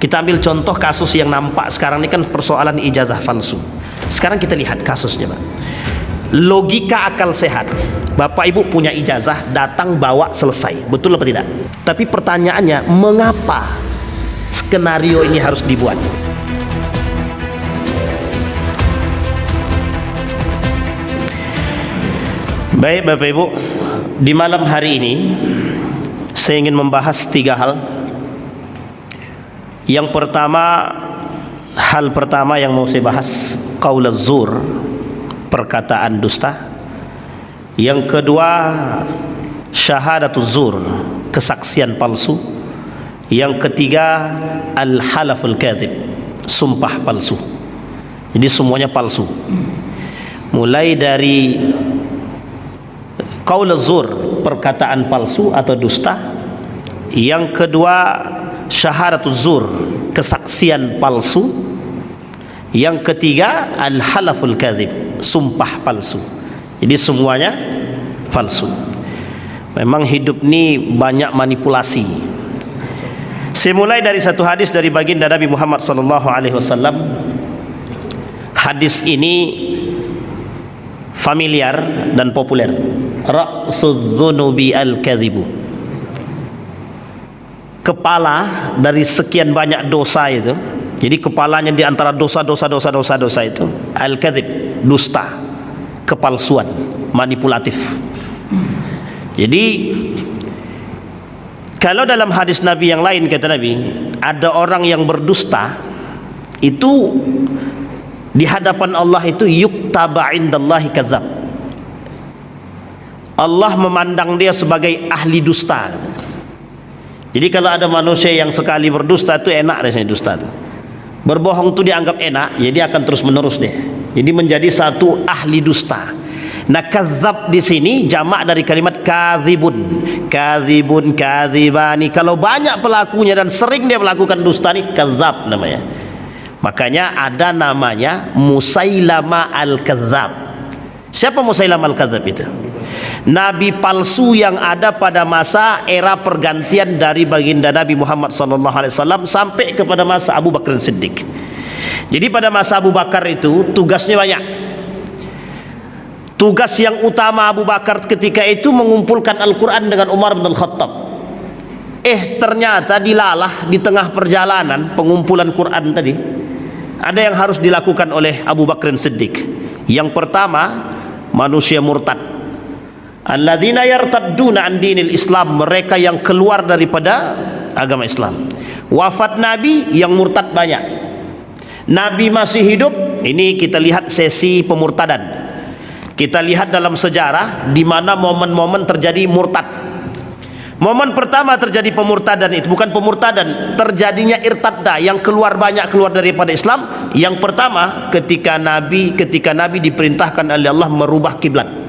Kita ambil contoh kasus yang nampak sekarang ini kan persoalan ijazah palsu. Sekarang kita lihat kasusnya, Pak. Logika akal sehat, Bapak Ibu punya ijazah, datang bawa selesai, betul apa tidak? Tapi pertanyaannya, mengapa skenario ini harus dibuat? Baik Bapak Ibu, di malam hari ini saya ingin membahas 3 hal. Yang pertama, hal pertama yang mau saya bahas, qaul az-zur, perkataan dusta. Yang kedua, syahadatuz zur, kesaksian palsu. Yang ketiga, al-halaful kadzib, sumpah palsu. Jadi semuanya palsu. Mulai dari qaul az-zur, perkataan palsu atau dusta. Yang kedua, syahadatuz zur, kesaksian palsu. Yang ketiga, al-halaful kadzib, sumpah palsu. Jadi semuanya palsu. Memang hidup ini banyak manipulasi. Saya mulai dari satu hadis dari baginda Nabi Muhammad sallallahu alaihi wasallam. Hadis ini familiar dan populer. Ra'suz dzunubi al-kadzibu. Kepala dari sekian banyak dosa itu. Jadi kepalanya di antara dosa itu al-kadzib, dusta, kepalsuan, manipulatif. Jadi kalau dalam hadis Nabi yang lain kata Nabi, ada orang yang berdusta itu di hadapan Allah itu yuktaba indallahi kadzab. Allah memandang dia sebagai ahli dusta. Jadi kalau ada manusia yang sekali berdusta itu enak rasanya dusta itu. Berbohong itu dianggap enak, jadi akan terus menerus deh. Jadi menjadi satu ahli dusta. Nah, kadzab di sini jamak dari kalimat kadzibun. Kadzibun, kadzibani. Kalau banyak pelakunya dan sering dia melakukan dusta ini, kadzab namanya. Makanya ada namanya Musailama al-Kadzab. Siapa Musailama al-Kadzab itu? Nabi palsu yang ada pada masa era pergantian dari baginda Nabi Muhammad SAW sampai kepada masa Abu Bakar Siddiq. Jadi pada masa Abu Bakar itu tugasnya banyak. Tugas yang utama Abu Bakar ketika itu mengumpulkan Al-Quran dengan Umar bin Al-Khattab. Ternyata dilalah di tengah perjalanan pengumpulan Quran tadi, ada yang harus dilakukan oleh Abu Bakar Siddiq. Yang pertama, manusia murtad. Alladzina yartadduna an dinil Islam, mereka yang keluar daripada agama Islam. Wafat Nabi yang murtad banyak. Nabi masih hidup, ini kita lihat sesi pemurtadan. Kita lihat dalam sejarah di mana momen-momen terjadi murtad. Momen pertama terjadi pemurtadan itu bukan pemurtadan, terjadinya irtadda, yang keluar banyak keluar daripada Islam. Yang pertama ketika Nabi diperintahkan oleh Allah merubah kiblat.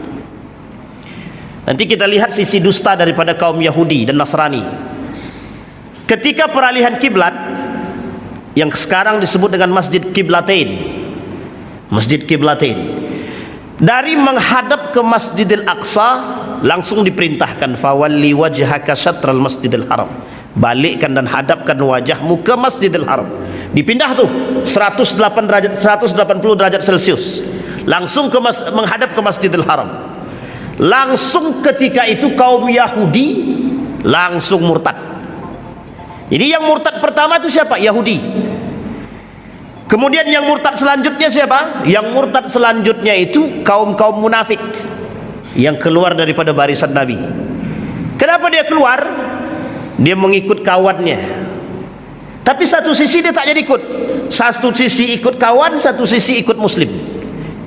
Nanti kita lihat sisi dusta daripada kaum Yahudi dan Nasrani. Ketika peralihan kiblat yang sekarang disebut dengan Masjid Qiblatain. Masjid Qiblatain. Dari menghadap ke Masjidil Aqsa langsung diperintahkan fawalli wajhaka syatral Masjidil Haram. Balikkan dan hadapkan wajahmu ke Masjidil Haram. Dipindah tuh 180 derajat Celcius. Langsung menghadap ke Masjidil Haram. Langsung ketika itu kaum Yahudi langsung murtad. Jadi yang murtad pertama itu siapa? Yahudi. Kemudian yang murtad selanjutnya siapa? Yang murtad selanjutnya itu kaum-kaum munafik yang keluar daripada barisan Nabi. Kenapa dia keluar? Dia mengikut kawannya. Tapi satu sisi dia tak jadi ikut. Satu sisi ikut kawan, satu sisi ikut muslim.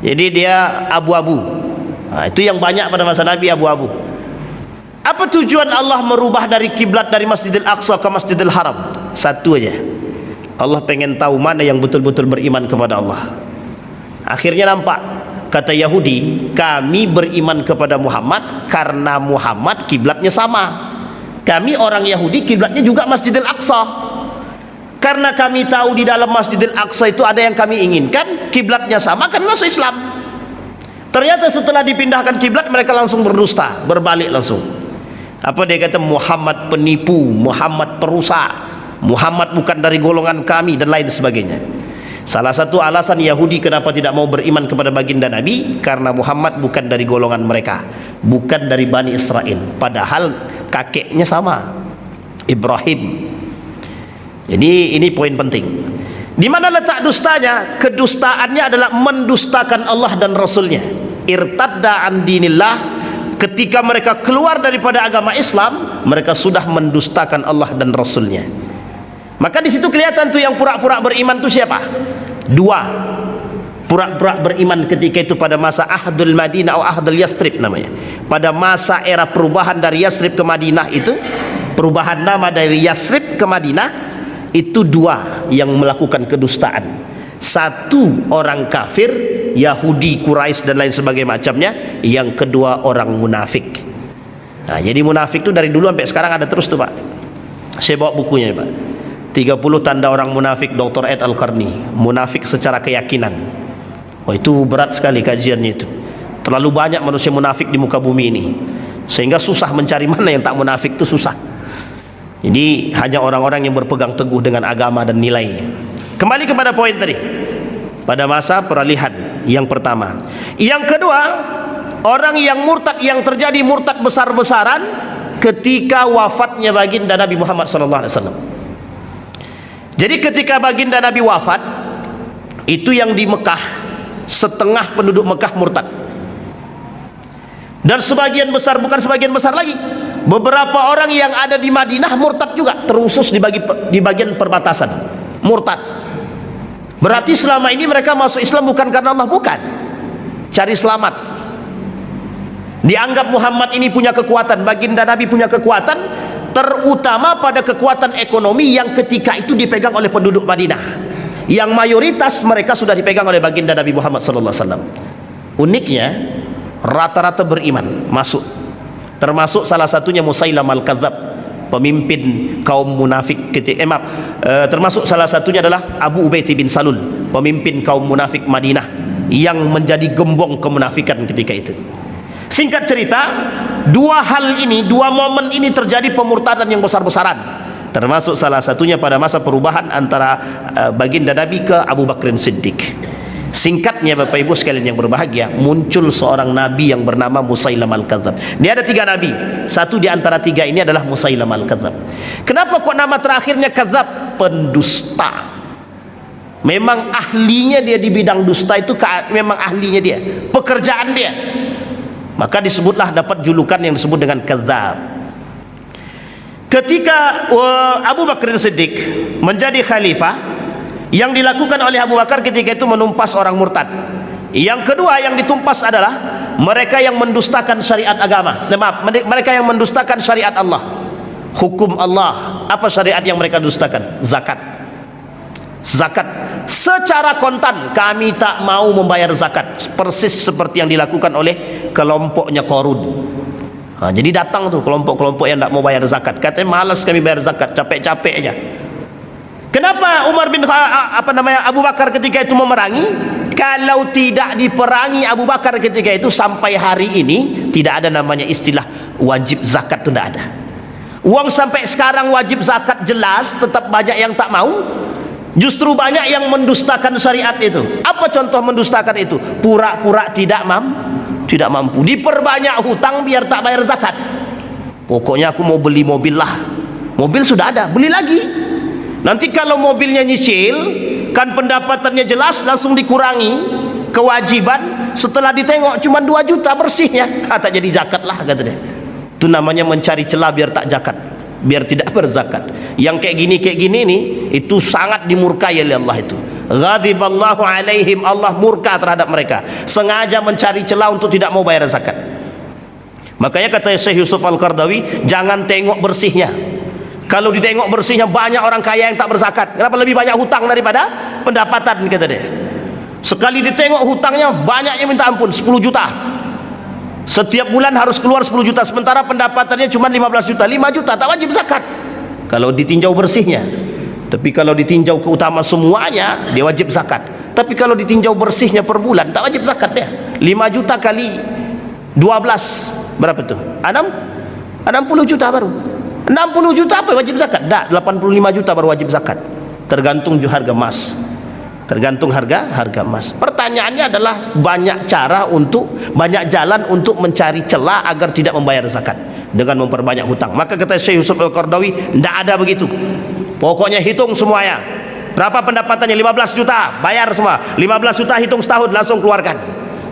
Jadi dia abu-abu. Nah, itu yang banyak pada masa Nabi, abu-abu. Apa tujuan Allah merubah dari kiblat dari Masjidil Aqsa ke Masjidil Haram? Satu aja. Allah pengen tahu mana yang betul-betul beriman kepada Allah. Akhirnya nampak, kata Yahudi, kami beriman kepada Muhammad karena Muhammad kiblatnya sama. Kami orang Yahudi kiblatnya juga Masjidil Aqsa. Karena kami tahu di dalam Masjidil Aqsa itu ada yang kami inginkan, kiblatnya sama, kan masuk Islam. Ternyata setelah dipindahkan kiblat mereka langsung berdusta, berbalik langsung. Apa dia kata? Muhammad penipu, Muhammad perusak. Muhammad bukan dari golongan kami, dan lain sebagainya. Salah satu alasan Yahudi kenapa tidak mau beriman kepada baginda Nabi, karena Muhammad bukan dari golongan mereka, bukan dari Bani Israel, padahal kakeknya sama, Ibrahim. Jadi ini poin penting. Di mana letak dustanya? Kedustaannya adalah mendustakan Allah dan Rasulnya. Irtadda an dinillah, ketika mereka keluar daripada agama Islam, mereka sudah mendustakan Allah dan Rasulnya. Maka di situ kelihatan tuh yang pura-pura beriman tuh siapa? Dua pura-pura beriman ketika itu pada masa Ahdul Madinah atau Ahdul Yasrib namanya. Pada masa era perubahan dari Yasrib ke Madinah itu, perubahan nama dari Yasrib ke Madinah, itu dua yang melakukan kedustaan. Satu orang kafir, Yahudi, Quraisy dan lain sebagainya macamnya. Yang kedua orang munafik. Nah, jadi munafik itu dari dulu sampai sekarang ada terus tuh Pak. Saya bawa bukunya Pak. 30 tanda orang munafik, Dr. Ed Al-Qarni. Munafik secara keyakinan. Oh, itu berat sekali kajiannya itu. Terlalu banyak manusia munafik di muka bumi ini, sehingga susah mencari mana yang tak munafik, itu susah. Jadi hanya orang-orang yang berpegang teguh dengan agama dan nilai. Kembali kepada poin tadi, pada masa peralihan yang pertama. Yang kedua, orang yang murtad, yang terjadi murtad besar-besaran ketika wafatnya baginda Nabi Muhammad SAW. Jadi ketika baginda Nabi wafat, itu yang di Mekah, setengah penduduk Mekah murtad. Dan sebagian besar, bukan sebagian besar lagi, beberapa orang yang ada di Madinah murtad juga, terusus di bagian perbatasan, murtad. Berarti selama ini mereka masuk Islam bukan karena Allah, bukan, cari selamat. Dianggap Muhammad ini punya kekuatan, baginda Nabi punya kekuatan, terutama pada kekuatan ekonomi yang ketika itu dipegang oleh penduduk Madinah, yang mayoritas mereka sudah dipegang oleh baginda Nabi Muhammad SAW. Uniknya, rata-rata beriman masuk, termasuk salah satunya Musailam al-Kadzab, pemimpin kaum munafik termasuk salah satunya adalah Abu Ubaid bin Salul, pemimpin kaum munafik Madinah yang menjadi gembong kemunafikan ketika itu. Singkat cerita, dua hal ini, dua momen ini terjadi pemurtadan yang besar-besaran, termasuk salah satunya pada masa perubahan antara baginda Nabi ke Abu Bakrin Siddiq. Singkatnya Bapak Ibu sekalian yang berbahagia, muncul seorang nabi yang bernama Musailam al-Kadzab. Dia ada 3 nabi, satu di antara 3 ini adalah Musailam al-Kadzab. Kenapa kok nama terakhirnya Kadzab? Pendusta. Memang ahlinya dia di bidang dusta itu, memang ahlinya dia, pekerjaan dia. Maka disebutlah, dapat julukan yang disebut dengan Kadzab. Ketika Abu Bakar Siddiq menjadi khalifah, yang dilakukan oleh Abu Bakar ketika itu menumpas orang murtad. Yang kedua yang ditumpas adalah mereka yang mendustakan syariat agama. Mereka yang mendustakan syariat Allah, hukum Allah. Apa syariat yang mereka dustakan? Zakat. Zakat secara kontan, kami tak mau membayar zakat, persis seperti yang dilakukan oleh kelompoknya Qarun. Jadi datang tuh kelompok-kelompok yang tak mau bayar zakat, katanya malas kami bayar zakat, capek-capek aja. Kenapa Abu Bakar ketika itu memerangi? Kalau tidak diperangi Abu Bakar ketika itu, sampai hari ini tidak ada namanya istilah wajib zakat, itu tidak ada. Uang sampai sekarang wajib zakat jelas, tetap banyak yang tak mau. Justru banyak yang mendustakan syariat itu. Apa contoh mendustakan itu? Pura-pura tidak mampu, diperbanyak hutang biar tak bayar zakat. Pokoknya aku mau beli mobil lah, mobil sudah ada, beli lagi. Nanti kalau mobilnya nyicil, kan pendapatannya jelas, langsung dikurangi kewajiban. Setelah ditengok cuma 2 juta bersihnya, tak jadi zakat lah, kata dia. Itu namanya mencari celah biar tak zakat, biar tidak berzakat. Yang kayak gini nih, itu sangat dimurkai oleh Allah. Itu ghadiballahu alaihim, Allah murka terhadap mereka, sengaja mencari celah untuk tidak mau bayar zakat. Makanya kata Syekh Yusuf Al-Qardawi, jangan tengok bersihnya. Kalau ditengok bersihnya, banyak orang kaya yang tak berzakat. Kenapa? Lebih banyak hutang daripada pendapatan, kata dia. Sekali ditengok hutangnya banyaknya minta ampun, 10 juta. Setiap bulan harus keluar 10 juta, sementara pendapatannya cuma 15 juta, 5 juta, tak wajib zakat kalau ditinjau bersihnya. Tapi kalau ditinjau keutamaan semuanya, dia wajib zakat. Tapi kalau ditinjau bersihnya per bulan, tak wajib zakat dia. 5 juta kali 12 berapa tuh? 60 juta baru. 60 juta apa wajib zakat? Tak, 85 juta baru wajib zakat. Tergantung harga emas. Tergantung harga emas. Pertanyaannya adalah banyak jalan untuk mencari celah agar tidak membayar zakat dengan memperbanyak hutang. Maka kata Syekh Yusuf Al-Qaradawi, tidak ada begitu. Pokoknya hitung semuanya. Berapa pendapatannya? 15 juta, bayar semua. 15 juta hitung setahun, langsung keluarkan.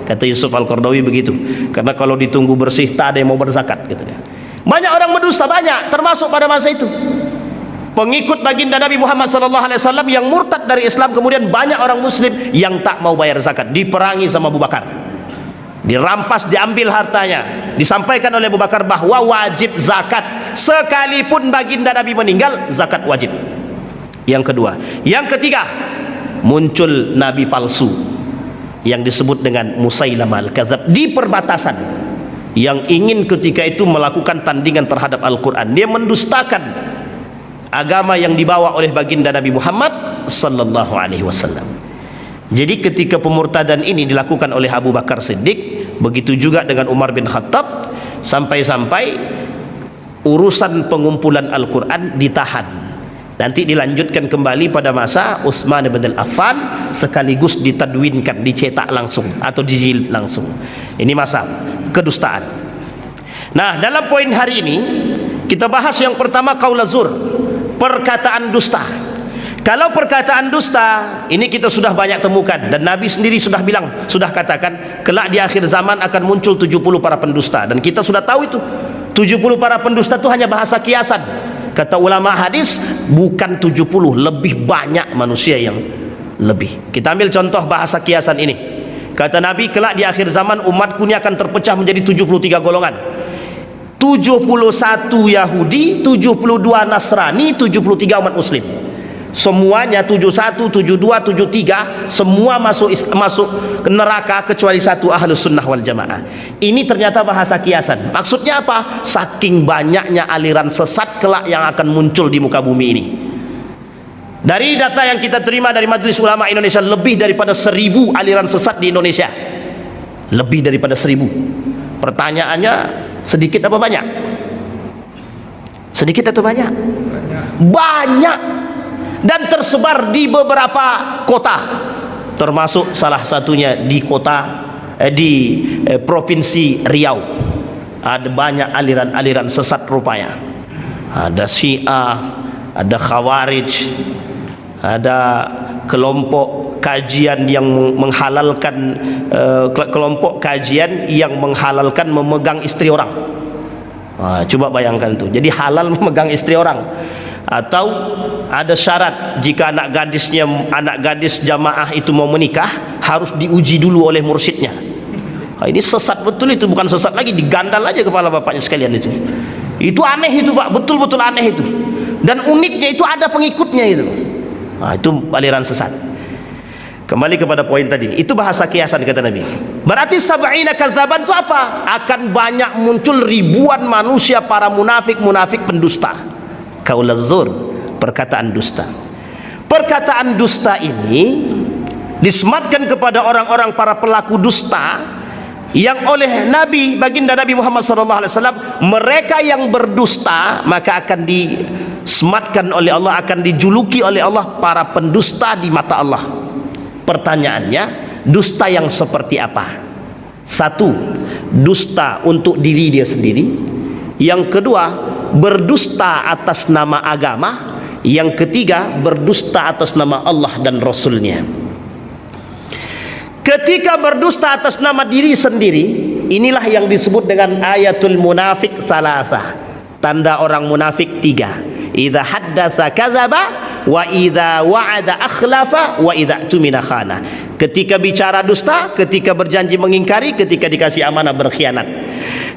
Kata Yusuf Al-Qaradawi begitu. Karena kalau ditunggu bersih, tak ada yang mau berzakat, katanya. Banyak orang berdusta, banyak, termasuk pada masa itu. Pengikut baginda Nabi Muhammad SAW yang murtad dari Islam, kemudian banyak orang muslim yang tak mau bayar zakat, diperangi sama Abu Bakar, dirampas, diambil hartanya, disampaikan oleh Abu Bakar bahwa wajib zakat, sekalipun baginda Nabi meninggal, zakat wajib. Yang kedua. Yang ketiga, muncul nabi palsu yang disebut dengan Musailamah Al-Kadzab di perbatasan, yang ingin ketika itu melakukan tandingan terhadap Al-Quran. Dia mendustakan agama yang dibawa oleh baginda Nabi Muhammad sallallahu alaihi wasallam. Jadi ketika pemurtadan ini dilakukan oleh Abu Bakar Siddiq, begitu juga dengan Umar bin Khattab, sampai-sampai urusan pengumpulan Al-Quran ditahan. Nanti dilanjutkan kembali pada masa Utsman bin Affan, sekaligus ditadwinkan, dicetak langsung atau dijilid langsung. Ini masa kedustaan. Nah, dalam poin hari ini kita bahas yang pertama, qaul zur, perkataan dusta. Kalau perkataan dusta ini kita sudah banyak temukan, dan Nabi sendiri sudah bilang, sudah katakan, kelak di akhir zaman akan muncul 70 para pendusta, dan kita sudah tahu itu 70 para pendusta itu hanya bahasa kiasan. Kata ulama hadis, bukan 70, lebih banyak manusia yang lebih. Kita ambil contoh bahasa kiasan ini. Kata Nabi, kelak di akhir zaman umatku ini akan terpecah menjadi 73 golongan. 71 Yahudi, 72 Nasrani, 73 umat muslim. Semuanya 71, 72, 73 semua masuk ke neraka kecuali satu, Ahlus Sunnah wal Jamaah. Ini ternyata bahasa kiasan. Maksudnya apa? Saking banyaknya aliran sesat kelak yang akan muncul di muka bumi ini. Dari data yang kita terima dari Majelis Ulama Indonesia, lebih daripada 1000 aliran sesat di Indonesia. Lebih daripada 1000. Pertanyaannya, sedikit apa banyak? Sedikit atau banyak? Banyak. Dan tersebar di beberapa kota, termasuk salah satunya di provinsi Riau. Ada banyak aliran-aliran sesat rupanya. Ada Syiah, ada Khawarij, ada kelompok kajian yang menghalalkan memegang istri orang. Coba bayangkan tuh. Jadi halal memegang istri orang. Atau ada syarat, jika anak gadis jamaah itu mau menikah, harus diuji dulu oleh mursyidnya. Ini sesat betul, itu bukan sesat lagi, digandal aja kepala bapaknya sekalian itu. Itu aneh itu Pak, betul-betul aneh itu. Dan uniknya itu ada pengikutnya itu. Itu aliran sesat. Kembali kepada poin tadi, itu bahasa kiasan kata Nabi. Berarti sab'ina kadzaban itu apa? Akan banyak muncul ribuan manusia, para munafik pendusta. Qaul zur, perkataan dusta. Perkataan dusta ini disematkan kepada orang-orang para pelaku dusta, yang oleh Nabi, baginda Nabi Muhammad SAW, mereka yang berdusta maka akan disematkan oleh Allah, akan dijuluki oleh Allah para pendusta di mata Allah. Pertanyaannya, dusta yang seperti apa? Satu, dusta untuk diri dia sendiri. Yang kedua, berdusta atas nama agama. Yang ketiga, berdusta atas nama Allah dan Rasulnya. Ketika berdusta atas nama diri sendiri, inilah yang disebut dengan ayatul munafik salasah. Tanda orang munafik 3. Idza haddasa kadzaba, wa idza wa'ada akhlafa, wa idza tumina khana. Ketika bicara dusta, ketika berjanji mengingkari, ketika dikasih amanah berkhianat.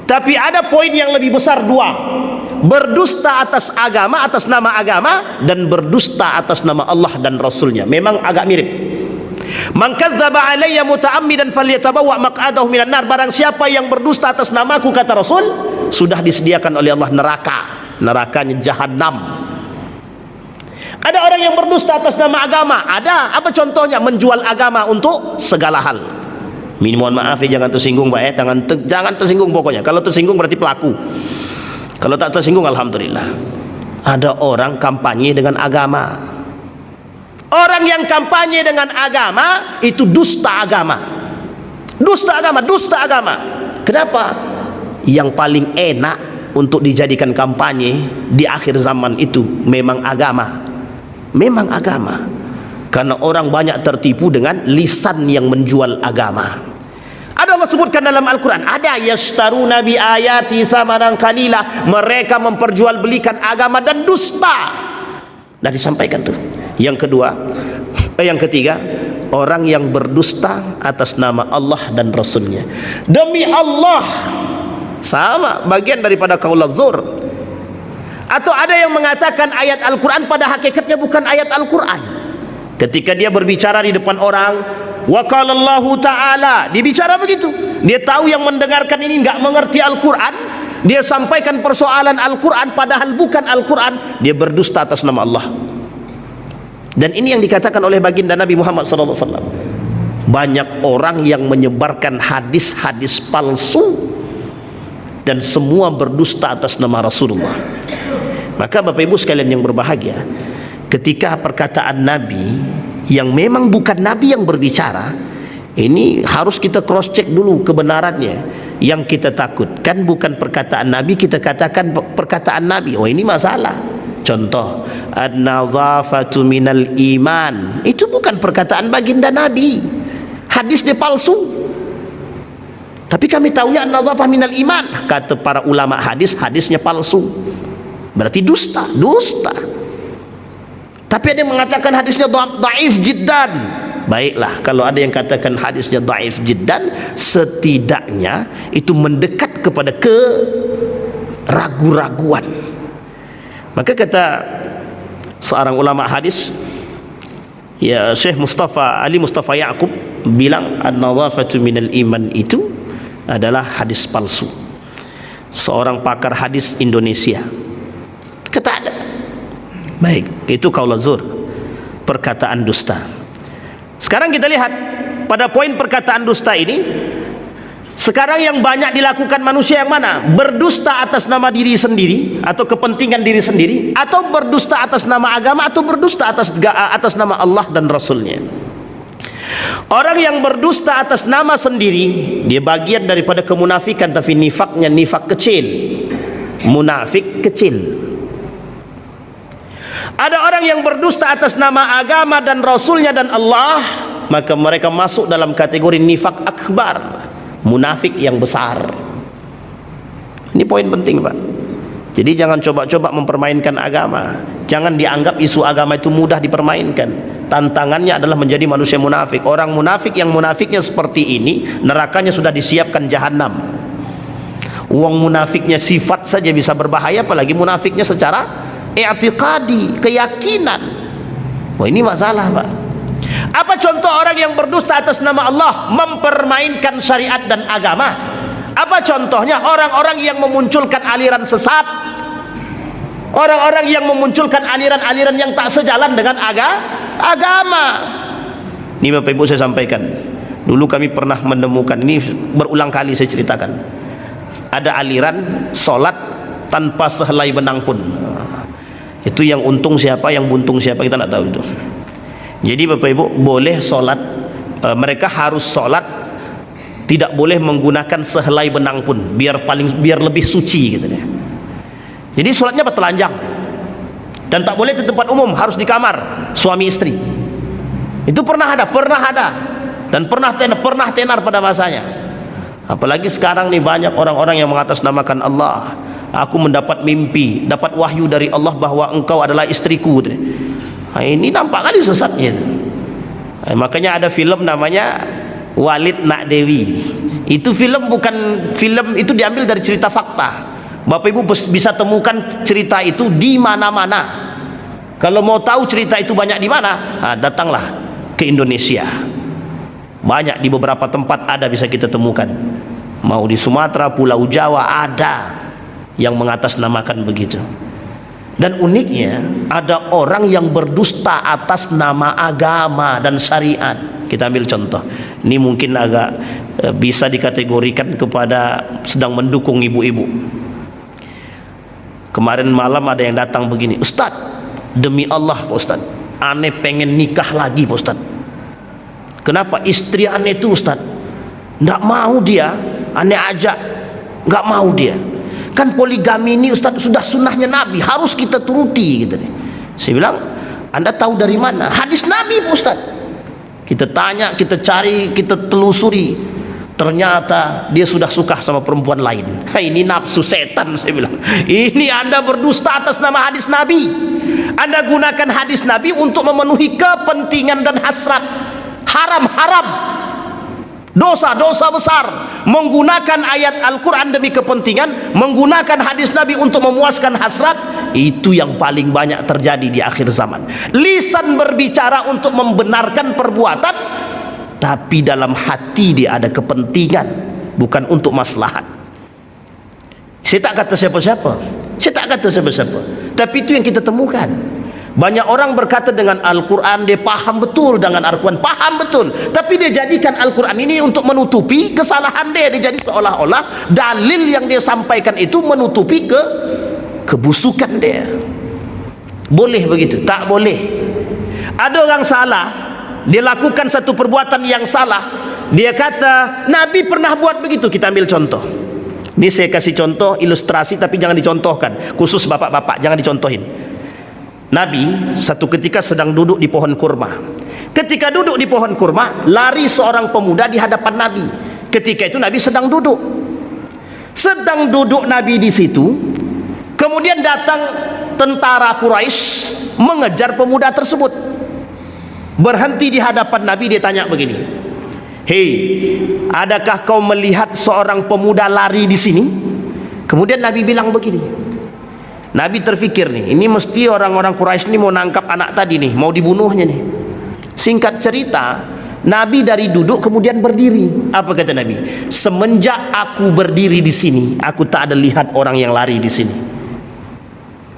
Tapi ada poin yang lebih besar, 2. Berdusta atas agama, atas nama agama, dan berdusta atas nama Allah dan Rasulnya. Memang agak mirip. Man kadzdzaba alayya muta'ammidan falyatabawwa maq'adahu minan nar. Barang siapa yang berdusta atas namaku, kata Rasul, sudah disediakan oleh Allah nerakanya jahanam. Ada orang yang berdusta atas nama agama. Ada. Apa contohnya? Menjual agama untuk segala hal. Mohon maaf ya, jangan tersinggung Pak, jangan tersinggung pokoknya. Kalau tersinggung berarti pelaku. Kalau tak tersinggung, alhamdulillah. Ada orang kampanye dengan agama. Orang yang kampanye dengan agama itu dusta agama. Dusta agama, dusta agama. Kenapa? Yang paling enak untuk dijadikan kampanye di akhir zaman itu memang agama. Memang agama. Karena orang banyak tertipu dengan lisan yang menjual agama. Ada Allah sebutkan dalam Al-Quran, ada yashtaruna bi ayati samanan qalila, mereka memperjualbelikan agama dan dusta. Dan disampaikan tuh. Yang kedua, yang ketiga, orang yang berdusta atas nama Allah dan Rasulnya. Demi Allah, sama bagian daripada qaul zur. Atau ada yang mengatakan ayat Al-Quran pada hakikatnya bukan ayat Al-Quran. Ketika dia berbicara di depan orang, wa qala Allah Ta'ala, dia bicara begitu. Dia tahu yang mendengarkan ini enggak mengerti Al-Quran, dia sampaikan persoalan Al-Quran padahal bukan Al-Quran, dia berdusta atas nama Allah. Dan ini yang dikatakan oleh baginda Nabi Muhammad SAW. Banyak orang yang menyebarkan hadis-hadis palsu dan semua berdusta atas nama Rasulullah. Maka Bapak Ibu sekalian yang berbahagia, ketika perkataan Nabi yang memang bukan Nabi yang berbicara, ini harus kita cross check dulu kebenarannya. Yang kita takutkan bukan perkataan Nabi, kita katakan perkataan Nabi. Oh, ini masalah. Contoh, an-nazafatu minal iman, itu bukan perkataan baginda Nabi, hadis dia palsu. Tapi kami tahunya an-nazafah minal iman, kata para ulama hadis, hadisnya palsu. Berarti dusta, dusta. Tapi ada yang mengatakan hadisnya dhaif jiddan. Baiklah, kalau ada yang katakan hadisnya dhaif jiddan, setidaknya itu mendekat kepada keragu-raguan. Maka kata seorang ulama hadis, ya Syekh Mustafa Ali Mustafa Yaqub bilang an-nazafatu minal iman itu adalah hadis palsu. Seorang pakar hadis Indonesia kata ada. Baik, itu qaul zur, perkataan dusta. Sekarang kita lihat pada poin perkataan dusta ini. Sekarang yang banyak dilakukan manusia yang mana? Berdusta atas nama diri sendiri atau kepentingan diri sendiri, atau berdusta atas nama agama, atau berdusta atas nama Allah dan Rasulnya. Orang yang berdusta atas nama sendiri, dia bagian daripada kemunafikan, tapi nifaknya nifak kecil, munafik kecil. Ada orang yang berdusta atas nama agama dan Rasulnya dan Allah, maka mereka masuk dalam kategori nifak akbar, munafik yang besar. Ini poin penting, Pak. Jadi jangan coba-coba mempermainkan agama. Jangan dianggap isu agama itu mudah dipermainkan. Tantangannya adalah menjadi manusia munafik. Orang munafik yang munafiknya seperti ini, nerakanya sudah disiapkan jahanam. Uang munafiknya sifat saja bisa berbahaya, apalagi munafiknya secara i'tiqadi, keyakinan. Wah, ini masalah, Pak. Apa contoh orang yang berdusta atas nama Allah, mempermainkan syariat dan agama? Apa contohnya? Orang-orang yang memunculkan aliran sesat, orang-orang yang memunculkan aliran-aliran yang tak sejalan dengan agama. Ini Bapak Ibu saya sampaikan, dulu kami pernah menemukan, ini berulang kali saya ceritakan, ada aliran solat tanpa sehelai benang pun. Itu yang untung siapa, yang buntung siapa, kita tidak tahu itu. Jadi Bapak Ibu boleh solat, mereka harus solat tidak boleh menggunakan sehelai benang pun, biar lebih suci gitu ya. Jadi solatnya bertelanjang, dan tak boleh di tempat umum, harus di kamar suami istri. Itu pernah ada dan pernah tenar pada masanya. Apalagi sekarang nih banyak orang-orang yang mengatasnamakan Allah. Aku mendapat mimpi, dapat wahyu dari Allah bahwa engkau adalah istriku. Nah, ini nampak kali sesatnya itu. Nah, makanya ada film namanya Walid Nak Dewi. Itu film bukan film, itu diambil dari cerita fakta. Bapak Ibu bisa temukan cerita itu di mana-mana. Kalau mau tahu cerita itu banyak di mana, nah, datanglah ke Indonesia. Banyak di beberapa tempat ada, bisa kita temukan. Mau di Sumatera, Pulau Jawa ada yang mengatasnamakan begitu. Dan uniknya ada orang yang berdusta atas nama agama dan syariat. Kita ambil contoh, ini mungkin agak bisa dikategorikan kepada sedang mendukung ibu-ibu. Kemarin malam ada yang datang begini, Ustaz, demi Allah Pak Ustaz, ane pengen nikah lagi Pak Ustaz. Kenapa? Istri ane itu Ustaz nggak mau dia, ane ajak nggak mau dia. Kan poligami ini Ustaz sudah sunnahnya Nabi, harus kita turuti gitu. Saya bilang, Anda tahu dari mana? Hadis Nabi Pak Ustaz. Kita tanya, kita cari, kita telusuri, ternyata dia sudah suka sama perempuan lain. Ini nafsu setan, saya bilang. Ini Anda berdusta atas nama hadis Nabi. Anda gunakan hadis Nabi untuk memenuhi kepentingan dan hasrat. Haram-haram, dosa-dosa besar. Menggunakan ayat Al-Quran demi kepentingan, menggunakan hadis Nabi untuk memuaskan hasrat, itu yang paling banyak terjadi di akhir zaman. Lisan berbicara untuk membenarkan perbuatan, tapi dalam hati dia ada kepentingan, bukan untuk maslahat. Saya tak kata siapa-siapa, saya tak kata siapa-siapa, tapi itu yang kita temukan. Banyak orang berkata dengan Al-Quran dia paham betul dengan Al-Quran, paham betul, tapi dia jadikan Al-Quran ini untuk menutupi kesalahan dia. Dia jadi seolah-olah dalil yang dia sampaikan itu menutupi kebusukan dia. Boleh begitu? Tak boleh. Ada orang salah, dia lakukan satu perbuatan yang salah, dia kata Nabi pernah buat begitu. Kita ambil contoh. Ini saya kasih contoh ilustrasi, tapi jangan dicontohkan, khusus bapak-bapak jangan dicontohin. Nabi satu ketika sedang duduk di pohon kurma. Ketika duduk di pohon kurma, lari seorang pemuda di hadapan Nabi. Ketika itu Nabi sedang duduk. Sedang duduk Nabi di situ, kemudian datang tentara Quraisy mengejar pemuda tersebut. Berhenti di hadapan Nabi, dia tanya begini, "Hei, adakah kau melihat seorang pemuda lari di sini?" Kemudian Nabi bilang begini. Nabi terfikir nih, ini mesti orang-orang Quraisy ini mau nangkap anak tadi nih, mau dibunuhnya nih. Singkat cerita, Nabi dari duduk kemudian berdiri. Apa kata Nabi? Semenjak aku berdiri di sini, aku tak ada lihat orang yang lari di sini.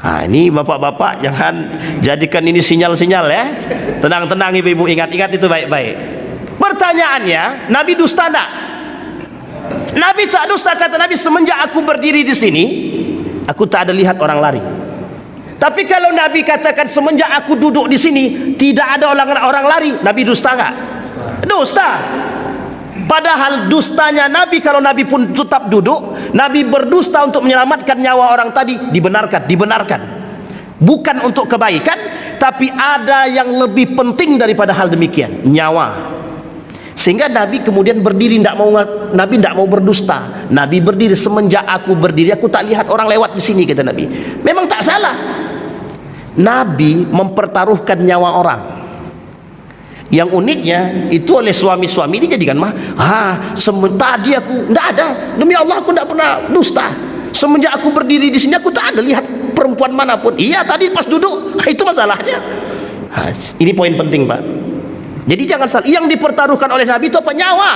Nah, ini bapak-bapak jangan jadikan ini sinyal-sinyal ya. Tenang-tenang ibu-ibu, ingat-ingat itu baik-baik. Pertanyaannya, Nabi dusta enggak? Nabi tak dusta, kata Nabi, semenjak aku berdiri di sini, aku tak ada lihat orang lari. Tapi kalau Nabi katakan semenjak aku duduk di sini tidak ada orang lari, Nabi dusta enggak? Dusta. Padahal dustanya Nabi, kalau Nabi pun tetap duduk, Nabi berdusta untuk menyelamatkan nyawa orang tadi, dibenarkan. Bukan untuk kebaikan, tapi ada yang lebih penting daripada hal demikian, nyawa. Sehingga Nabi kemudian berdiri, Nabi tidak mau berdusta. Nabi berdiri, semenjak aku berdiri aku tak lihat orang lewat di sini, kata Nabi. Memang tak salah. Nabi mempertaruhkan nyawa orang. Yang uniknya itu oleh suami-suami dijadikan tadi aku tidak ada, demi Allah aku tidak pernah dusta. Semenjak aku berdiri di sini aku tak ada lihat perempuan manapun. Iya tadi pas duduk, itu masalahnya. Ini poin penting Pak. Jadi jangan salah, yang dipertaruhkan oleh Nabi itu apa? Nyawa.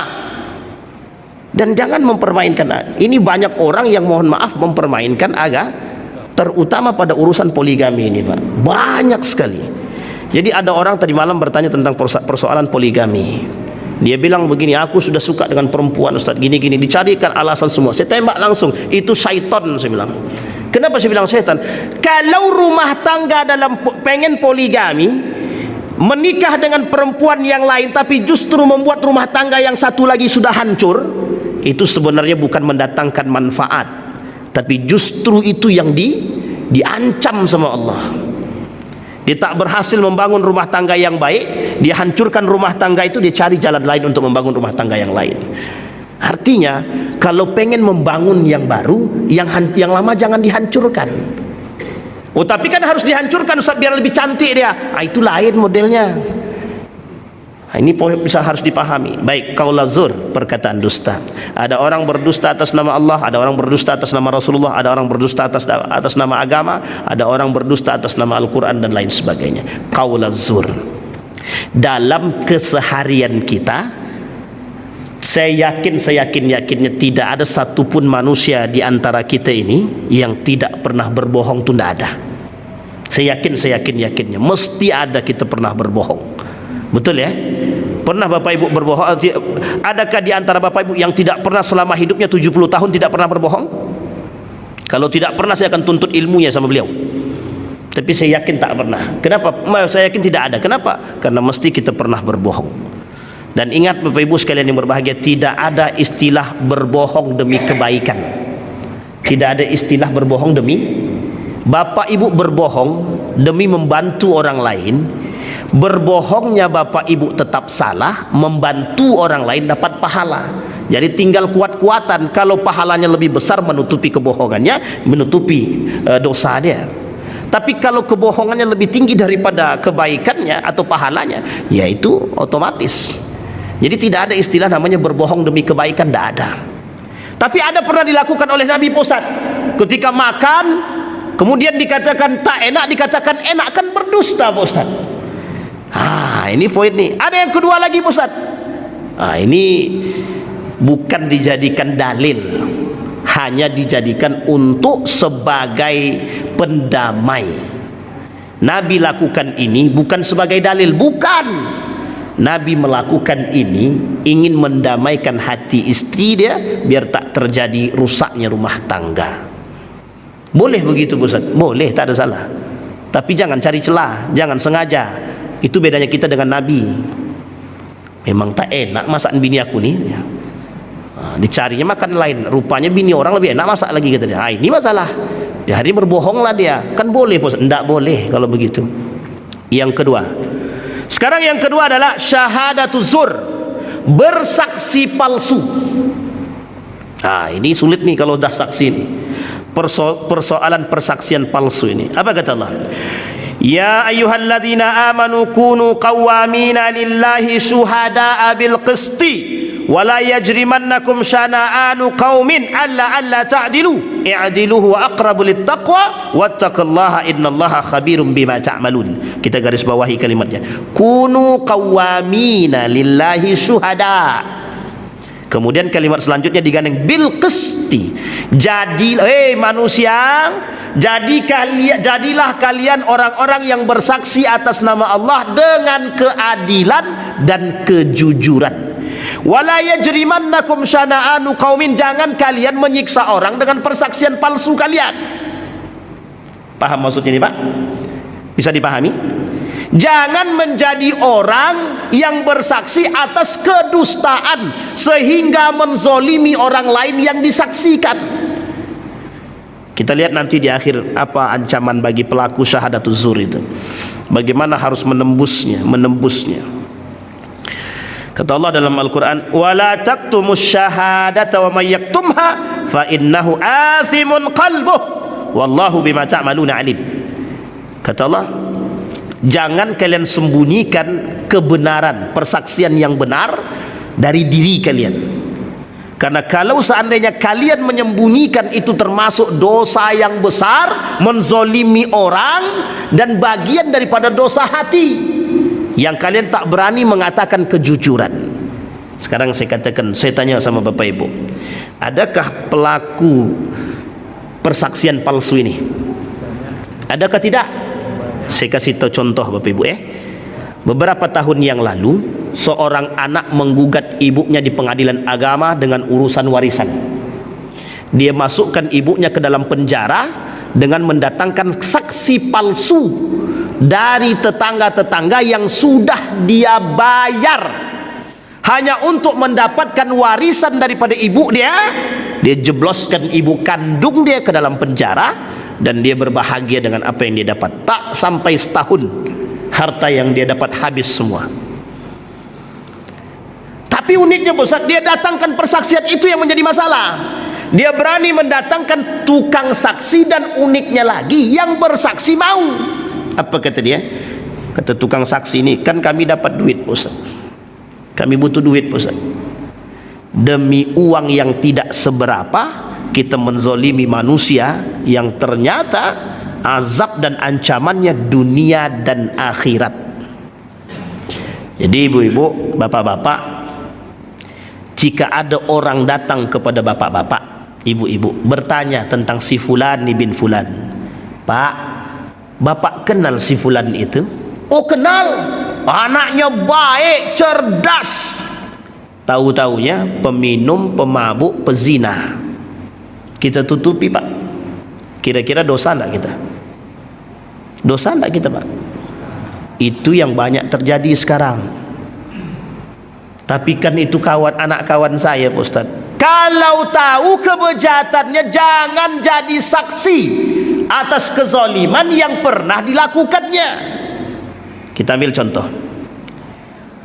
Dan jangan mempermainkan. Ini banyak orang yang mohon maaf mempermainkan agama, terutama pada urusan poligami ini Pak. Banyak sekali. Jadi ada orang tadi malam bertanya tentang persoalan poligami. Dia bilang begini, aku sudah suka dengan perempuan Ustaz, gini-gini, dicarikan alasan semua. Saya tembak langsung, itu syaitan, saya bilang. Kenapa saya bilang syaitan? Kalau rumah tangga dalam pengen poligami, menikah dengan perempuan yang lain tapi justru membuat rumah tangga yang satu lagi sudah hancur, itu sebenarnya bukan mendatangkan manfaat, tapi justru itu yang diancam sama Allah. Dia tak berhasil membangun rumah tangga yang baik, dia hancurkan rumah tangga itu, dia cari jalan lain untuk membangun rumah tangga yang lain. Artinya kalau pengen membangun yang baru, yang lama jangan dihancurkan. Oh tapi kan harus dihancurkan Ustaz biar lebih cantik dia. Itu lain modelnya. Ini bisa harus dipahami. Baik, qaul zur, perkataan dusta. Ada orang berdusta atas nama Allah, ada orang berdusta atas nama Rasulullah, ada orang berdusta atas nama agama, ada orang berdusta atas nama Al-Quran dan lain sebagainya. Qaul zur. Dalam keseharian kita, saya yakinnya tidak ada satupun manusia di antara kita ini yang tidak pernah berbohong. Itu tidak ada. Saya yakinnya mesti ada kita pernah berbohong. Betul ya? Pernah Bapak Ibu berbohong? Adakah di antara Bapak Ibu yang tidak pernah selama hidupnya 70 tahun tidak pernah berbohong? Kalau tidak pernah, saya akan tuntut ilmunya sama beliau. Tapi saya yakin tak pernah. Kenapa? Saya yakin tidak ada. Kenapa? Karena mesti kita pernah berbohong. Dan ingat Bapak Ibu sekalian yang berbahagia, tidak ada istilah berbohong demi kebaikan. Tidak ada istilah berbohong demi. Bapak Ibu berbohong demi membantu orang lain, berbohongnya Bapak Ibu tetap salah, membantu orang lain dapat pahala. Jadi tinggal kuat-kuatan, kalau pahalanya lebih besar menutupi kebohongannya, menutupi dosa dia. Tapi kalau kebohongannya lebih tinggi daripada kebaikannya atau pahalanya, ya itu otomatis. Jadi tidak ada istilah namanya berbohong demi kebaikan, tidak ada. Tapi ada pernah dilakukan oleh Nabi Ustaz. Ketika makan, kemudian dikatakan tak enak, dikatakan enak, kan berdusta Ustaz. Ini poin nih. Ada yang kedua lagi Ustaz. Ini bukan dijadikan dalil, hanya dijadikan untuk sebagai pendamai. Nabi lakukan ini bukan sebagai dalil, bukan. Nabi melakukan ini ingin mendamaikan hati istri dia biar tak terjadi rusaknya rumah tangga. Boleh begitu Ustaz? Boleh, tak ada salah. Tapi jangan cari celah, jangan sengaja. Itu bedanya kita dengan Nabi. Memang tak enak masakan bini aku nih. Dicarinya makan lain, rupanya bini orang lebih enak masak lagi, kata dia. Ini masalah. Di hari ini berbohonglah dia. Kan boleh Ustaz? Tidak boleh kalau begitu. Yang kedua. Sekarang yang kedua adalah syahadatu zur, bersaksi palsu. Ini sulit nih kalau dah saksi ini. Persoalan persaksian palsu ini. Apa kata Allah? Ya ayyuhalladzina amanu kunu qawwamina lillahi syuhada'a bil qisti wa la yajrimannakum syana'anu qaumin alla ta'dilu i'dilu huwa aqrabu littaqwa wattaqullaha innallaha khabirum bima ta'malun. Kita garis bawahi kalimatnya. Kunu qawwamina lillahi syuhada'. Kemudian kalimat selanjutnya digandeng bil qisti. Jadi manusia, jadilah kalian orang-orang yang bersaksi atas nama Allah dengan keadilan dan kejujuran. Wala yajrimannakum syana'anu qaumin, jangan kalian menyiksa orang dengan persaksian palsu kalian. Paham maksudnya ini Pak? Bisa dipahami? Jangan menjadi orang yang bersaksi atas kedustaan sehingga menzolimi orang lain yang disaksikan. Kita lihat nanti di akhir apa ancaman bagi pelaku syahadatuz zur itu. Bagaimana harus menembusnya. Kata Allah dalam Al-Quran, wala taktumus syahadata wa may yaktumha fa innahu athimun qalbuh wallahu bima ta'maluna alim. Kata Allah, jangan kalian sembunyikan kebenaran, persaksian yang benar dari diri kalian. Karena kalau seandainya kalian menyembunyikan, itu termasuk dosa yang besar, menzolimi orang, dan bagian daripada dosa hati yang kalian tak berani mengatakan kejujuran. Sekarang saya katakan, saya tanya sama Bapak Ibu, adakah pelaku persaksian palsu ini? Adakah tidak? Saya kasih tahu contoh Bapak Ibu. Beberapa tahun yang lalu, seorang anak menggugat ibunya di pengadilan agama dengan urusan warisan. Dia masukkan ibunya ke dalam penjara dengan mendatangkan saksi palsu dari tetangga-tetangga yang sudah dia bayar hanya untuk mendapatkan warisan daripada ibu dia. Dia jebloskan ibu kandung dia ke dalam penjara, dan dia berbahagia dengan apa yang dia dapat. Tak sampai setahun, harta yang dia dapat habis semua. Tapi uniknya Ustaz, dia datangkan persaksian itu yang menjadi masalah. Dia berani mendatangkan tukang saksi, dan uniknya lagi yang bersaksi mau. Apa kata dia? Kata tukang saksi ini, kan kami dapat duit Ustaz, kami butuh duit Ustaz. Demi uang yang tidak seberapa, kita menzolimi manusia yang ternyata azab dan ancamannya dunia dan akhirat. Jadi ibu-ibu, bapak-bapak, jika ada orang datang kepada bapak-bapak, ibu-ibu, bertanya tentang si fulan bin fulan, Pak, bapak kenal si fulan itu? Oh kenal, anaknya baik, cerdas. Tahu-taunya peminum, pemabuk, pezina. Kita tutupi Pak. Kira-kira dosa enggak kita? Dosa enggak kita, Pak? Itu yang banyak terjadi sekarang. Tapi kan itu anak kawan saya, Pak Ustaz. Kalau tahu kebejahatannya, jangan jadi saksi atas kezaliman yang pernah dilakukannya. Kita ambil contoh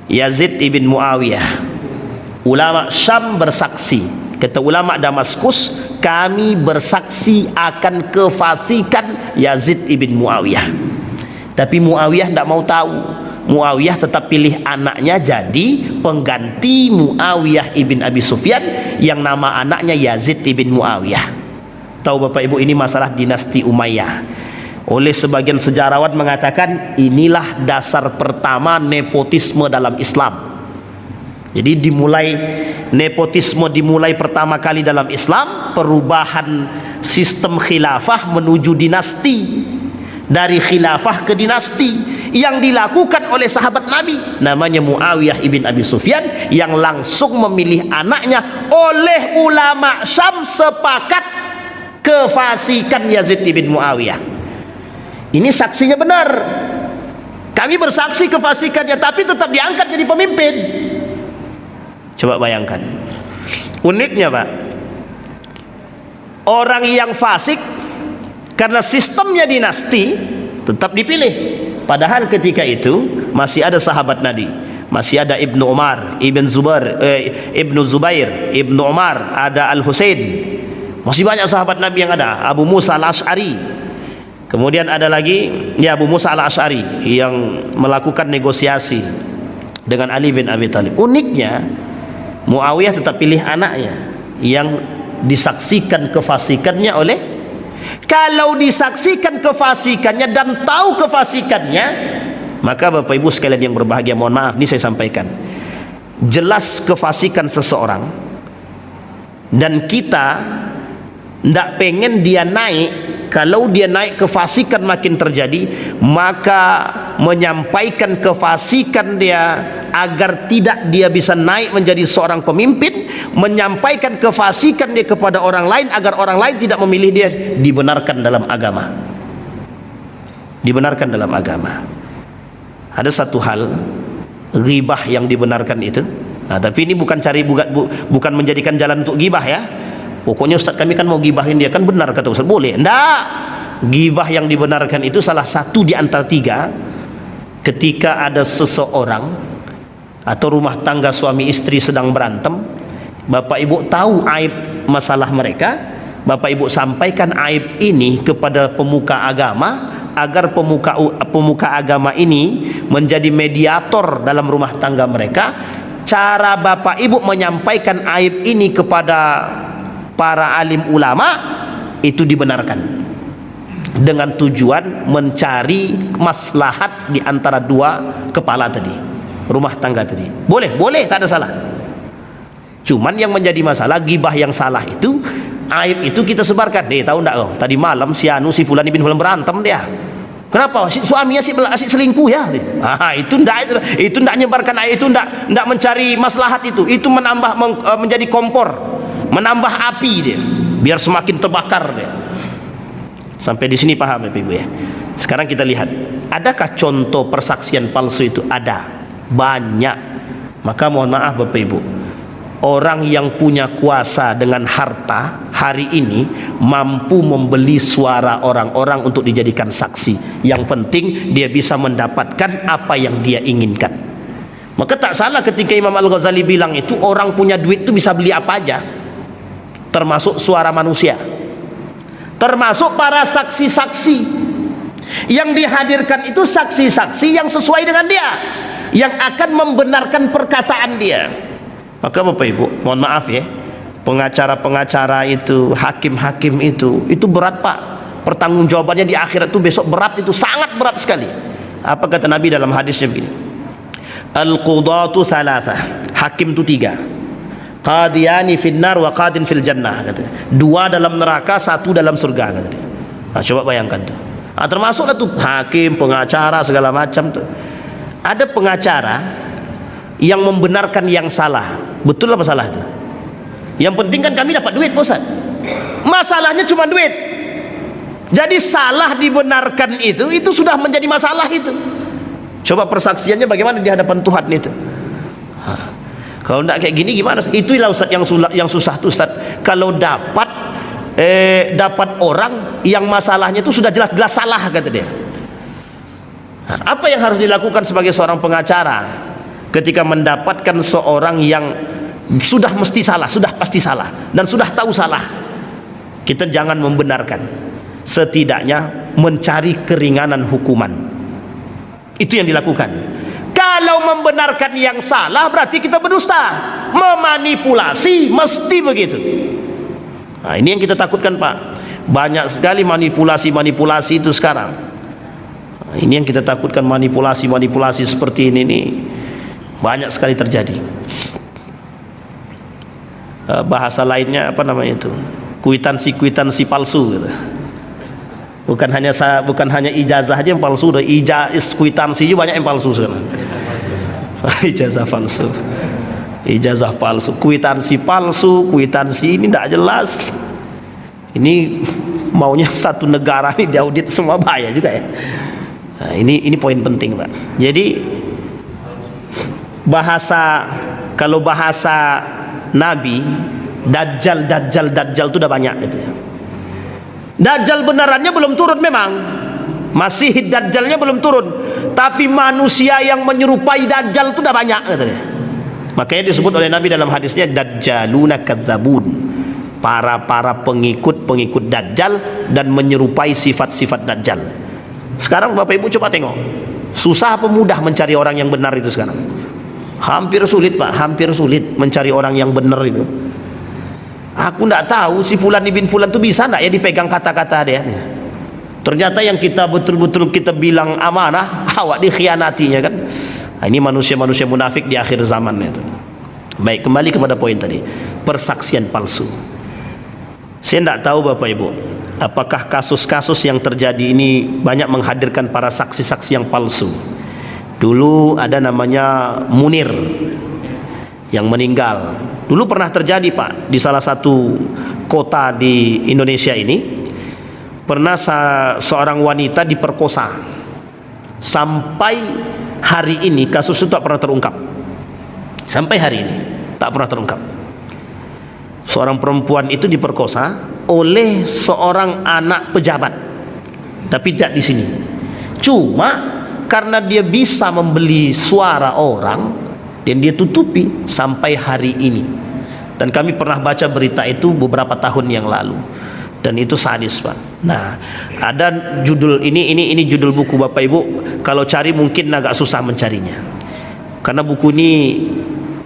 Yazid ibn Muawiyah. Ulama Syam bersaksi, kata ulama Damaskus, kami bersaksi akan kefasikan Yazid ibn Muawiyah. Tapi Muawiyah tidak mau tahu. Muawiyah tetap pilih anaknya jadi pengganti Muawiyah ibn Abi Sufyan yang nama anaknya Yazid ibn Muawiyah. Tahu Bapak Ibu, ini masalah dinasti Umayyah. Oleh sebagian sejarawan mengatakan inilah dasar pertama nepotisme dalam Islam. Jadi nepotisme dimulai pertama kali dalam Islam, perubahan sistem khilafah menuju dinasti, dari khilafah ke dinasti, yang dilakukan oleh sahabat Nabi namanya Muawiyah ibn Abi Sufyan, yang langsung memilih anaknya. Oleh ulama Syam sepakat kefasikan Yazid ibn Muawiyah. Ini saksinya benar, kami bersaksi kefasikannya, tapi tetap diangkat jadi pemimpin. Coba bayangkan uniknya, Pak. Orang yang fasik karena sistemnya dinasti tetap dipilih. Padahal ketika itu masih ada sahabat Nabi, masih ada Ibnu Umar, Ibnu Zubair, Ibnu Umar, ada Al-Husain, masih banyak sahabat Nabi yang ada. Abu Musa Al-Ash'ari, kemudian ada lagi ya Abu Musa Al-Ash'ari yang melakukan negosiasi dengan Ali bin Abi Thalib. Uniknya Muawiyah tetap pilih anaknya yang disaksikan kefasikannya oleh. Kalau disaksikan kefasikannya dan tahu kefasikannya, maka Bapak Ibu sekalian yang berbahagia, mohon maaf, ini saya sampaikan, jelas kefasikan seseorang dan kita tidak pengen dia naik. Kalau dia naik, kefasikan makin terjadi, maka menyampaikan kefasikan dia agar tidak dia bisa naik menjadi seorang pemimpin, menyampaikan kefasikan dia kepada orang lain agar orang lain tidak memilih dia, dibenarkan dalam agama. Dibenarkan dalam agama. Ada satu hal, ghibah yang dibenarkan itu. Nah, tapi ini bukan menjadikan jalan untuk ghibah ya. Pokoknya Ustaz kami kan mau gibahin dia, kan benar kata Ustaz, boleh. Enggak. Gibah yang dibenarkan itu salah satu di antara tiga. Ketika ada seseorang atau rumah tangga suami istri sedang berantem, Bapak Ibu tahu aib masalah mereka, Bapak Ibu sampaikan aib ini kepada pemuka agama agar pemuka agama ini menjadi mediator dalam rumah tangga mereka. Cara Bapak Ibu menyampaikan aib ini kepada para alim ulama itu dibenarkan dengan tujuan mencari maslahat di antara dua kepala tadi, rumah tangga tadi. Boleh, tak ada salah. Cuman yang menjadi masalah, gibah yang salah itu, aib itu kita sebarkan. Tahu enggak kau? Tadi malam si Fulan bin Fulan berantem dia. Kenapa? Suaminya asik selingkuh ya. Itu enggak nyebarkan aib, itu enggak mencari maslahat itu. Itu menjadi kompor, menambah api dia, biar semakin terbakar dia. Sampai di sini paham ya Ibu ya? Sekarang kita lihat, adakah contoh persaksian palsu itu? Ada, banyak. Maka mohon maaf Bapak Ibu, orang yang punya kuasa dengan harta hari ini mampu membeli suara orang-orang untuk dijadikan saksi. Yang penting dia bisa mendapatkan apa yang dia inginkan. Maka tak salah ketika Imam Al-Ghazali bilang itu, orang punya duit itu bisa beli apa aja, termasuk suara manusia, termasuk para saksi-saksi yang dihadirkan itu, saksi-saksi yang sesuai dengan dia, yang akan membenarkan perkataan dia. Maka Bapak Ibu, mohon maaf ya, pengacara-pengacara itu, hakim-hakim itu berat Pak. Pertanggungjawabannya di akhirat itu besok berat, itu sangat berat sekali. Apa kata Nabi dalam hadisnya begini, al-qudatu thalathah, hakim itu tiga, qadiyani finnar wa qadin fil jannah, katanya. Dua dalam neraka, satu dalam surga, katanya. Nah, coba bayangkan tuh. Termasuklah tuh hakim, pengacara, segala macam tuh. Ada pengacara yang membenarkan yang salah. Betul apa salah itu? Yang penting kan kami dapat duit, Ustaz. Masalahnya cuma duit. Jadi salah dibenarkan itu sudah menjadi masalah itu. Coba persaksiannya bagaimana di hadapan Tuhan itu. Kalau tidak kayak gini gimana? Itulah Ustaz yang susah tuh Ustaz. Kalau dapat orang yang masalahnya itu sudah jelas-jelas salah, kata dia. Apa yang harus dilakukan sebagai seorang pengacara ketika mendapatkan seorang yang sudah mesti salah, sudah pasti salah, dan sudah tahu salah? Kita jangan membenarkan, setidaknya mencari keringanan hukuman. Itu yang dilakukan. Kalau membenarkan yang salah berarti kita berdusta, memanipulasi, mesti begitu. Nah, ini yang kita takutkan Pak. Banyak sekali manipulasi itu sekarang. Nah, ini yang kita takutkan, manipulasi seperti ini nih banyak sekali terjadi. Bahasa lainnya apa namanya itu? Kuitansi palsu gitu. Bukan hanya ijazah aja yang palsu, kuitansi juga banyak yang palsu sekarang. Ijazah palsu, kuitansi palsu, kuitansi ini tidak jelas. Ini maunya satu negara ini diaudit semua, bahaya juga ya. Nah, ini poin penting Pak. Jadi kalau bahasa Nabi, Dajjal itu udah banyak gitu ya. Dajjal benarannya belum turun memang, Masih Dajjalnya belum turun, tapi manusia yang menyerupai Dajjal itu udah banyak katanya. Makanya disebut oleh Nabi dalam hadisnya Dajjaluna kadzabun, para pengikut Dajjal dan menyerupai sifat-sifat Dajjal. Sekarang Bapak Ibu coba tengok, susah apa mudah mencari orang yang benar itu sekarang? Hampir sulit Pak, hampir sulit mencari orang yang benar itu. Aku tidak tahu si Fulan bin Fulan itu bisa tidak ya dipegang kata-kata dia. Ternyata yang kita betul-betul kita bilang amanah, awak dikhianatinya kan. Nah, ini manusia-manusia munafik di akhir zaman itu. Baik, kembali kepada poin tadi, persaksian palsu. Saya tidak tahu Bapak Ibu, apakah kasus-kasus yang terjadi ini banyak menghadirkan para saksi-saksi yang palsu. Dulu ada namanya Munir yang meninggal. Dulu pernah terjadi Pak, di salah satu kota di Indonesia ini pernah seorang wanita diperkosa. Sampai hari ini kasus itu tak pernah terungkap. Sampai hari ini tak pernah terungkap. Seorang perempuan itu diperkosa oleh seorang anak pejabat, tapi tidak di sini. Cuma karena dia bisa membeli suara orang dan dia tutupi sampai hari ini. Dan kami pernah baca berita itu beberapa tahun yang lalu, dan itu sadis Pak. Nah, ada judul ini judul buku Bapak Ibu, kalau cari mungkin agak susah mencarinya karena buku ini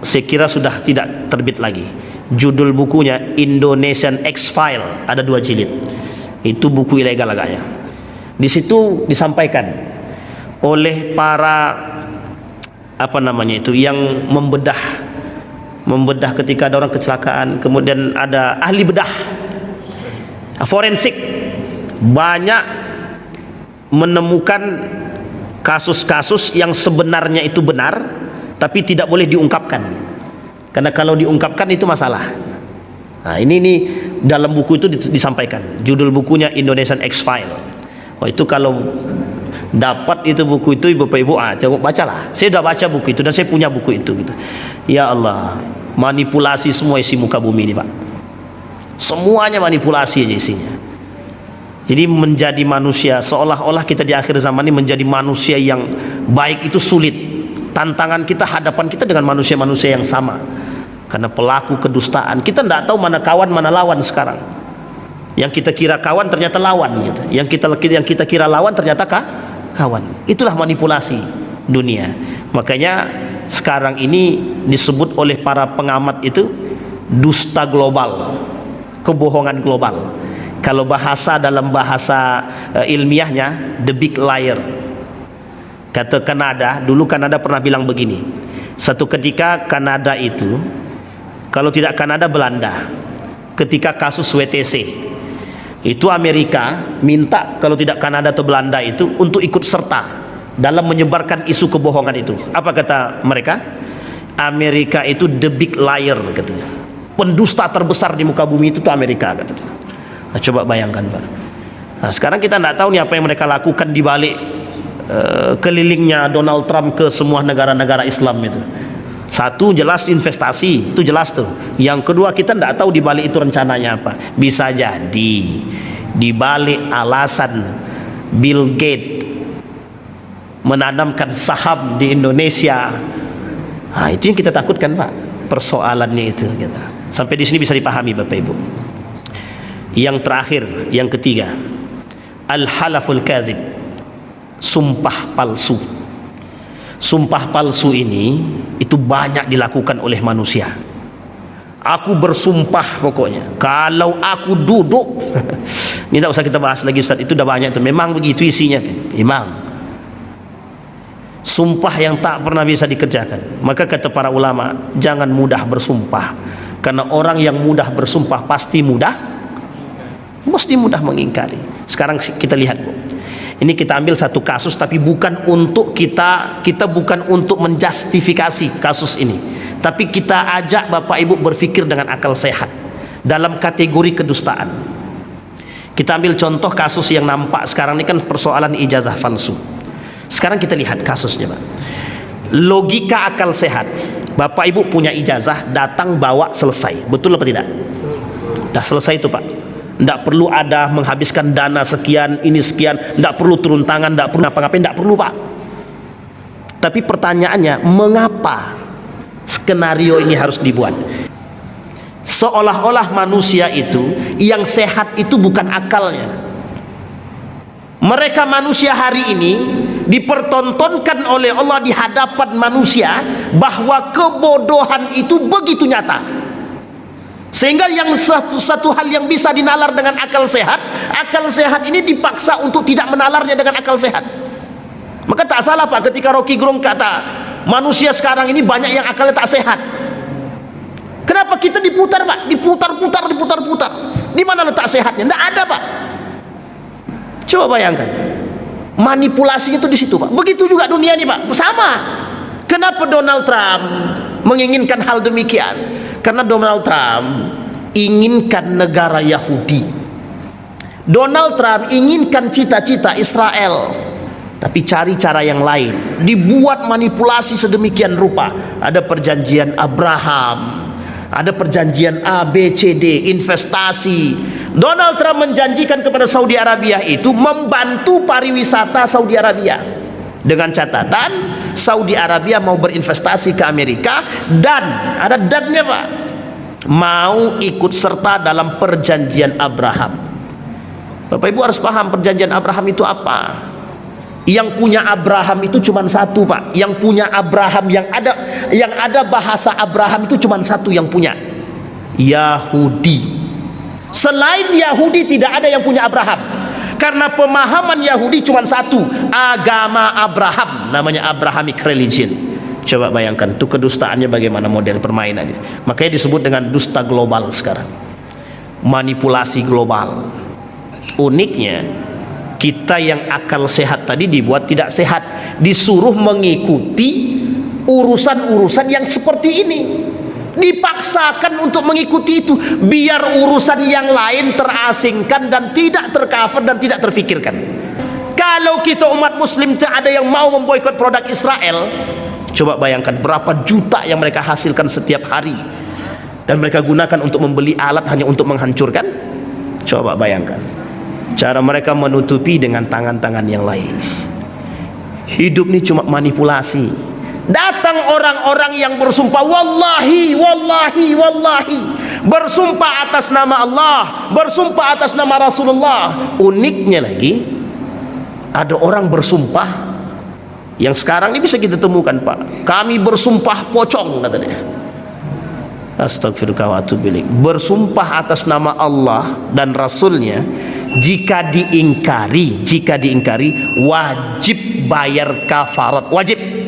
saya kira sudah tidak terbit lagi. Judul bukunya Indonesian X-File, ada 2 jilid. Itu buku ilegal agaknya. Di situ disampaikan oleh para apa namanya itu yang membedah ketika ada orang kecelakaan, kemudian ada ahli bedah forensik, banyak menemukan kasus-kasus yang sebenarnya itu benar tapi tidak boleh diungkapkan, karena kalau diungkapkan itu masalah. Nah, ini dalam buku itu disampaikan, judul bukunya Indonesian X-File. Oh, itu kalau dapat itu buku itu Bapak Ibu coba bacalah. Saya sudah baca buku itu dan saya punya buku itu gitu. Ya Allah, manipulasi semua isi muka bumi ini Pak. Semuanya manipulasi aja isinya. Jadi menjadi manusia, seolah-olah kita di akhir zaman ini menjadi manusia yang baik itu sulit. Tantangan kita, hadapan kita dengan manusia-manusia yang sama. Karena pelaku kedustaan, kita tidak tahu mana kawan mana lawan sekarang. Yang kita kira kawan ternyata lawan gitu. Yang kita kira lawan ternyata kawan. Itulah manipulasi dunia. Makanya sekarang ini disebut oleh para pengamat itu dusta global, kebohongan global. Kalau dalam bahasa ilmiahnya the big liar. Kata Kanada, dulu Kanada pernah bilang begini, satu ketika Kanada itu, kalau tidak Kanada Belanda, ketika kasus WTC itu Amerika minta kalau tidak Kanada atau Belanda itu untuk ikut serta dalam menyebarkan isu kebohongan itu. Apa kata mereka? Amerika itu the big liar katanya. Pendusta terbesar di muka bumi itu tuh Amerika katanya. Nah, coba bayangkan Pak. Nah, sekarang kita tidak tahu nih apa yang mereka lakukan di balik kelilingnya Donald Trump ke semua negara-negara Islam itu. Satu jelas investasi, itu jelas tuh. Yang kedua kita tidak tahu di balik itu rencananya apa. Bisa jadi di balik alasan Bill Gates menanamkan saham di Indonesia, nah, itu yang kita takutkan Pak, persoalannya itu gitu. Sampai di sini bisa dipahami Bapak Ibu. Yang terakhir, yang ketiga, al-halaful kadzib, sumpah palsu. Sumpah palsu ini itu banyak dilakukan oleh manusia. Aku bersumpah pokoknya kalau aku duduk ini tak usah kita bahas lagi Ustaz, itu dah banyak itu. Memang begitu isinya, memang sumpah yang tak pernah bisa dikerjakan. Maka kata para ulama, jangan mudah bersumpah, karena orang yang mudah bersumpah pasti mudah mengingkari. Sekarang kita lihat Bu, ini kita ambil satu kasus, tapi bukan untuk kita bukan untuk menjustifikasi kasus ini, tapi kita ajak Bapak Ibu berfikir dengan akal sehat dalam kategori kedustaan. Kita ambil contoh kasus yang nampak sekarang ini kan persoalan ijazah palsu. Sekarang kita lihat kasusnya Pak. Logika akal sehat, Bapak Ibu punya ijazah, datang bawa selesai, betul apa tidak? Dah selesai itu Pak. Tidak perlu ada menghabiskan dana sekian, ini sekian, tidak perlu turun tangan, tidak perlu apa-apa, tidak perlu Pak. Tapi pertanyaannya, mengapa skenario ini harus dibuat? Seolah-olah manusia itu yang sehat itu bukan akalnya. Mereka manusia hari ini dipertontonkan oleh Allah di hadapan manusia bahwa kebodohan itu begitu nyata, sehingga yang satu hal yang bisa dinalar dengan akal sehat ini dipaksa untuk tidak menalarnya dengan akal sehat. Maka tak salah Pak ketika Rocky Gerung kata manusia sekarang ini banyak yang akalnya tak sehat. Kenapa kita diputar Pak? Diputar. Di mana letak sehatnya? Tidak ada Pak. Coba bayangkan, manipulasinya itu di situ Pak. Begitu juga dunia ini Pak, sama. Kenapa Donald Trump menginginkan hal demikian? Karena Donald Trump inginkan negara Yahudi. Donald Trump inginkan cita-cita Israel, tapi cari cara yang lain. Dibuat manipulasi sedemikian rupa. Ada perjanjian Abraham, ada perjanjian A, B, C, D, investasi. Donald Trump menjanjikan kepada Saudi Arabia itu membantu pariwisata Saudi Arabia, dengan catatan Saudi Arabia mau berinvestasi ke Amerika, dan ada dannya Pak, mau ikut serta dalam perjanjian Abraham. Bapak Ibu harus paham perjanjian Abraham itu apa. Yang punya Abraham itu cuma satu Pak. Yang punya Abraham, yang ada bahasa Abraham itu cuma satu yang punya, Yahudi. Selain Yahudi tidak ada yang punya Abraham, karena pemahaman Yahudi cuma satu, agama Abraham, namanya Abrahamic religion. Coba bayangkan itu kedustaannya bagaimana model permainannya. Makanya disebut dengan dusta global sekarang, manipulasi global. Uniknya kita yang akal sehat tadi dibuat tidak sehat, disuruh mengikuti urusan-urusan yang seperti ini, dipaksakan untuk mengikuti itu, biar urusan yang lain terasingkan dan tidak tercover dan tidak terfikirkan. Kalau kita umat muslim tak ada yang mau memboikot produk Israel, coba bayangkan berapa juta yang mereka hasilkan setiap hari dan mereka gunakan untuk membeli alat hanya untuk menghancurkan. Coba bayangkan cara mereka menutupi dengan tangan-tangan yang lain. Hidup ini cuma manipulasi. Datang orang-orang yang bersumpah wallahi, bersumpah atas nama Allah, bersumpah atas nama Rasulullah. Uniknya lagi, ada orang bersumpah yang sekarang ini bisa kita temukan Pak, kami bersumpah pocong, kata dia. Astagfirullah wa atubu ilaik. Bersumpah atas nama Allah dan Rasulnya, jika diingkari wajib bayar kafarat, wajib.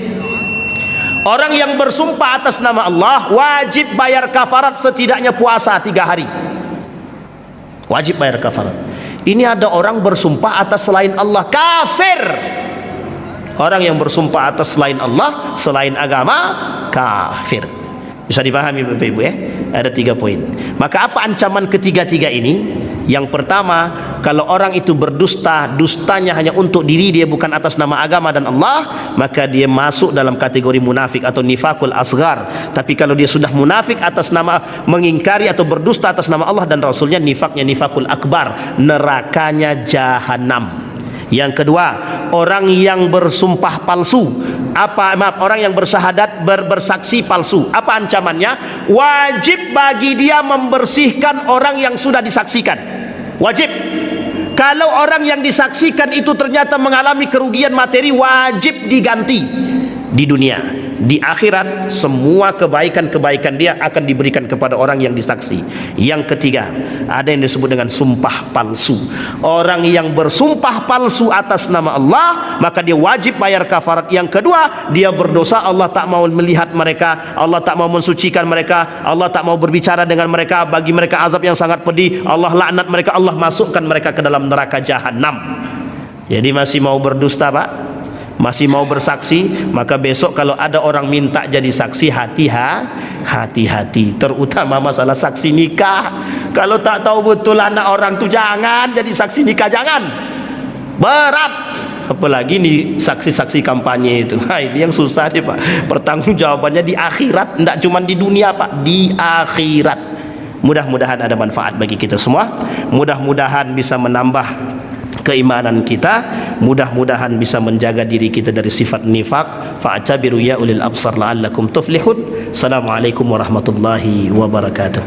Orang yang bersumpah atas nama Allah wajib bayar kafarat, setidaknya puasa 3 hari, wajib bayar kafarat. Ini ada orang bersumpah atas selain Allah, kafir. Orang yang bersumpah atas selain Allah, selain agama, kafir. Bisa dipahami Bapak Ibu ya? Ada 3 poin. Maka apa ancaman ketiga-tiga ini? Yang pertama, kalau orang itu berdusta, dustanya hanya untuk diri dia, bukan atas nama agama dan Allah, maka dia masuk dalam kategori munafik atau nifakul asghar. Tapi kalau dia sudah munafik atas nama mengingkari atau berdusta atas nama Allah dan Rasulnya, nifaknya nifakul akbar, nerakanya jahanam. Yang kedua, orang yang bersumpah palsu, orang yang bersyahadat bersaksi palsu, apa ancamannya? Wajib bagi dia membersihkan orang yang sudah disaksikan. Wajib. Kalau orang yang disaksikan itu ternyata mengalami kerugian materi, wajib diganti di dunia. Di akhirat semua kebaikan-kebaikan dia akan diberikan kepada orang yang disaksi. Yang ketiga, ada yang disebut dengan sumpah palsu. Orang yang bersumpah palsu atas nama Allah, maka dia wajib bayar kafarat. Yang kedua, dia berdosa, Allah tak mau melihat mereka, Allah tak mau mensucikan mereka, Allah tak mau berbicara dengan mereka, bagi mereka azab yang sangat pedih, Allah laknat mereka, Allah masukkan mereka ke dalam neraka jahanam. Jadi masih mau berdusta, Pak? Masih mau bersaksi? Maka besok kalau ada orang minta jadi saksi, hati-hati, terutama masalah saksi nikah. Kalau tak tahu betul anak orang tu, jangan jadi saksi nikah, jangan, berat. Apalagi nih saksi-saksi kampanye itu, ini yang susah nih, Pak. Pertanggungjawabannya di akhirat, tidak cuma di dunia, Pak, di akhirat. Mudah-mudahan ada manfaat bagi kita semua, mudah-mudahan bisa menambah keimanan kita, mudah-mudahan bisa menjaga diri kita dari sifat nifak. Fa'tabiru ya ulil absar la'allakum tuflihun. Assalamualaikum warahmatullahi wabarakatuh.